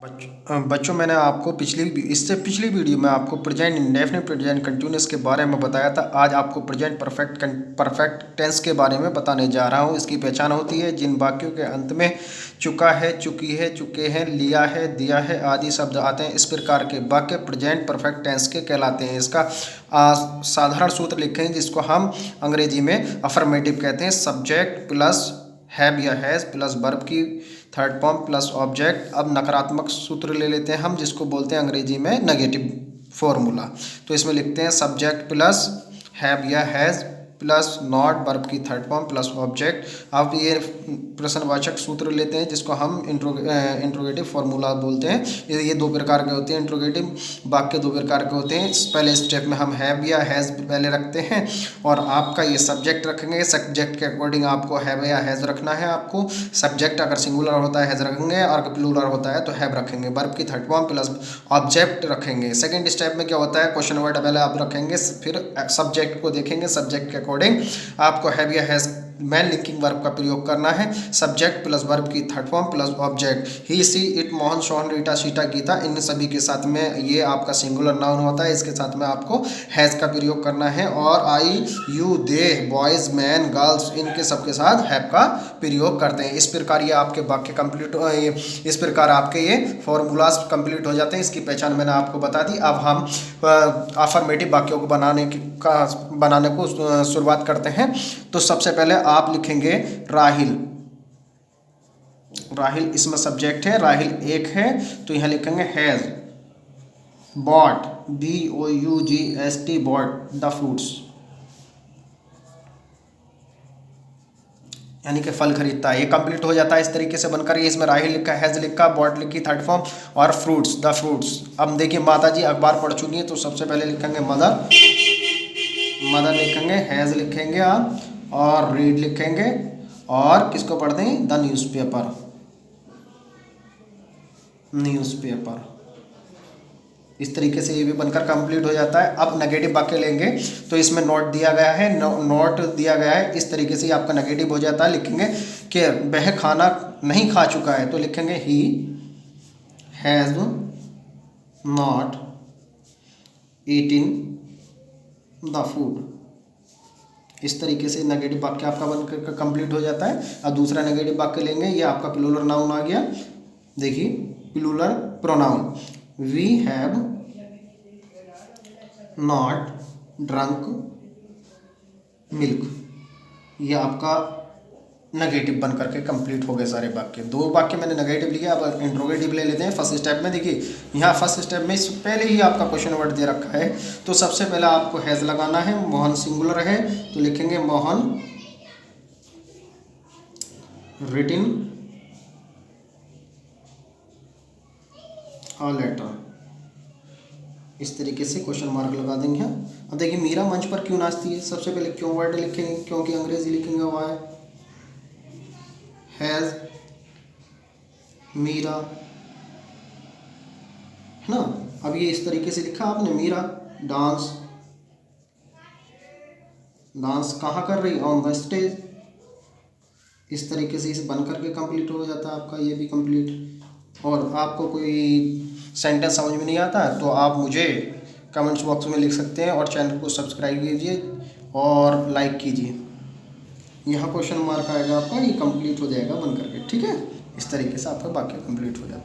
बच्चों मैंने आपको इससे पिछली वीडियो में आपको प्रेजेंट इंडेफिनिट प्रेजेंट कंटिन्यूअस के बारे में बताया था। आज आपको प्रेजेंट परफेक्ट टेंस के बारे में बताने जा रहा हूँ। इसकी पहचान होती है जिन वाक्यों के अंत में चुका है, चुकी है, चुके हैं, लिया है, दिया है आदि शब्द आते हैं। इस प्रकार के वाक्य प्रेजेंट परफेक्ट टेंस के कहलाते हैं। इसका साधारण सूत्र लिखेंगे जिसको हम अंग्रेजी में अफर्मेटिव कहते हैं। सब्जेक्ट प्लस हैव या हैज़ प्लस वर्ब की थर्ड फॉर्म प्लस ऑब्जेक्ट। अब नकारात्मक सूत्र ले लेते हैं हम जिसको बोलते हैं अंग्रेजी में नेगेटिव फॉर्मूला। तो इसमें लिखते हैं सब्जेक्ट प्लस हैव या हैज़ प्लस नॉट वर्ब की थर्ड फॉर्म प्लस ऑब्जेक्ट। अब ये प्रश्नवाचक सूत्र लेते हैं जिसको हम इंट्रोगेटिव फॉर्मूला बोलते हैं। ये दो प्रकार के होते हैं। इंट्रोगेटिव वाक्य दो प्रकार के होते हैं। पहले स्टेप में हम हैव या हैज़ पहले रखते हैं और आपका ये सब्जेक्ट रखेंगे। सब्जेक्ट के अकॉर्डिंग आपको हैव या हैज़ रखना है। आपको सब्जेक्ट अगर सिंगुलर होता है हैज़ रखेंगे और अगर प्लूरल होता है तो हैव रखेंगे। वर्ब की थर्ड फॉर्म प्लस ऑब्जेक्ट रखेंगे। सेकंड स्टेप में क्या होता है, क्वेश्चन वर्ड पहले आप रखेंगे, फिर सब्जेक्ट को देखेंगे। सब्जेक्ट के अकॉर्डिंग आपको हैव या हैज़ मैन लिंकिंग वर्ब का प्रयोग करना है। सब्जेक्ट प्लस वर्ब की third form plus object. He, she, it, Mohan, Sohan, Rita, Sita, Gita, इन सभी के साथ में ये आपका सिंगुलर नाउन होता है। इसके साथ में आपको हैज़ का प्रयोग करना है। और I, you, they, boys, man, girls, इनके सबके साथ हैव का प्रयोग करते हैं। इस प्रकार ये आपके वाक्य कंप्लीट इस प्रकार आपके ये फॉर्मूलाज कंप्लीट हो जाते हैं। इसकी पहचान मैंने आपको बता दी। अब हम अफर्मेटिव वाक्यों को बनाने को शुरुआत करते हैं। तो सबसे पहले आप लिखेंगे राहिल। राहिल इसमें सब्जेक्ट है, राहिल एक है तो यहाँ लिखेंगे has bot, BOUGST bought the fruits, यानी कि फल खरीदता है। ये कंप्लीट हो जाता है इस तरीके से बनकर। ये इसमें राहिल लिखा, हैज लिखा, बॉट लिखी थर्ड फॉर्म और फ्रूट्स द फ्रूट्स। अब देखिए माता जी अखबार पढ़ चुकी है तो सबसे पहले लिखेंगे मदर, मदर लिखेंगे, हैज़ लिखेंगे आप और रीड लिखेंगे और किसको पढ़ते हैं, द न्यूज़पेपर, न्यूज़पेपर। इस तरीके से ये भी बनकर कंप्लीट हो जाता है। अब नेगेटिव वाक्य लेंगे तो इसमें नोट दिया गया है, नोट दिया गया है। इस तरीके से आपका नेगेटिव हो जाता है। लिखेंगे कि वह खाना नहीं खा चुका है तो लिखेंगे he has not eaten the food. इस तरीके से नेगेटिव वाक्य आपका बनकर कंप्लीट हो जाता है। अब दूसरा नेगेटिव वाक्य लेंगे, ये आपका प्लूरल नाउन आ गया। देखिए plural pronoun, we have not drunk milk. ये आपका नेगेटिव बन करके कंप्लीट हो गए सारे वाक्य। दो वाक्य मैंने नेगेटिव लिया। अब इंट्रोगेटिव ले लेते हैं। फर्स्ट स्टेप में देखिए यहाँ फर्स्ट स्टेप में पहले ही आपका क्वेश्चन वर्ड दे रखा है तो सबसे पहले आपको हैज़ लगाना है। मोहन सिंगुलर है तो लिखेंगे मोहन रिटिन अ लेटर। इस तरीके से क्वेश्चन मार्क लगा देंगे। अब देखिए मीरा मंच पर क्यों नाचती है, सबसे पहले क्यों वर्ड लिखेंगे, क्योंकि अंग्रेजी लिखेंगे वाई, हैज़ मीरा, है ना। अब ये इस तरीके से लिखा आपने, मीरा डांस, डांस कहाँ कर रही, ऑन द स्टेज। इस तरीके से इसे बन करके कंप्लीट हो जाता है आपका ये भी कंप्लीट। और आपको कोई सेंटेंस समझ में नहीं आता है तो आप मुझे कमेंट्स बॉक्स में लिख सकते हैं और चैनल को सब्सक्राइब कीजिए और लाइक कीजिए। यहाँ क्वेश्चन मार्क आएगा आपका, ये कंप्लीट हो जाएगा बन करके, ठीक है। इस तरीके से आपका वाक्य कंप्लीट हो जाता है।